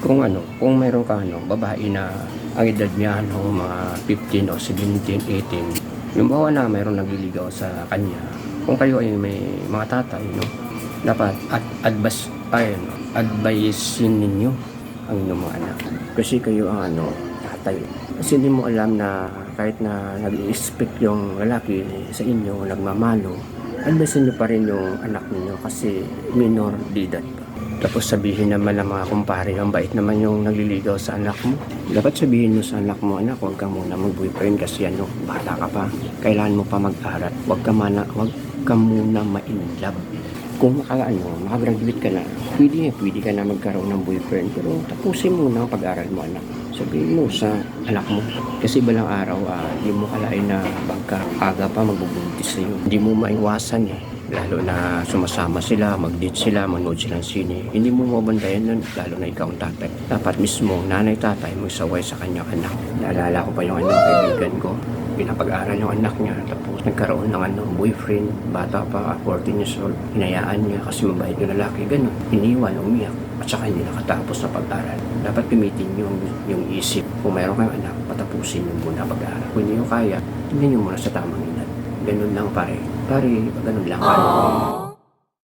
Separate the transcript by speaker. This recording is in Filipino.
Speaker 1: kung meron ka babae na ang edad niya mga 15 o 17, 18, yung bawa na mayroong nagliligaw sa kanya, kung kayo ay may mga tatay, dapat advicein ninyo ang inyong mga anak. Kasi kayo ang tatay. Kasi hindi mo alam na kahit na nag-i-expect yung lalaki sa inyo, nagmamalo, advicein nyo pa rin yung anak niyo kasi minor de edad pa. Tapos sabihin naman ng mga kumpare, ang bait naman yung nagliligaw sa anak mo. Dapat sabihin mo sa anak mo, anak, huwag ka muna mag-boyfriend kasi bata ka pa. Kailangan mo pa mag-aral. Huwag ka muna ma-inlove. Kung makagraduate ka na, pwede ka na magkaroon ng boyfriend. Pero tapusin mo na ang pag-aral mo, anak. Sabihin mo sa anak mo. Kasi balang araw, hindi mo kalain na aga pa magbubuntis sa'yo. Hindi mo maiwasan lalo na sumasama sila, mag-date sila, manood sila ng sine. Hindi mo mabantayan nun, lalo na ikaw ang tatay. Dapat mismo, nanay, tatay, magsaway sa kanyang anak. Naalala ko pa yung kaibigan ko, pinapag-aral yung anak niya, tapos nagkaroon ng boyfriend, bata pa, 14 years old. Hinayaan niya kasi mabait yung lalaki, ganun. Iniwan, umiyak, at saka hindi nakatapos sa pag-aral. Dapat gamitin yung isip. Kung mayroon kang anak, patapusin yung muna pag-aral. Kung hindi nyo kaya, tingnan nyo muna sa tamang edad. Ganun lang pare, ganun lang.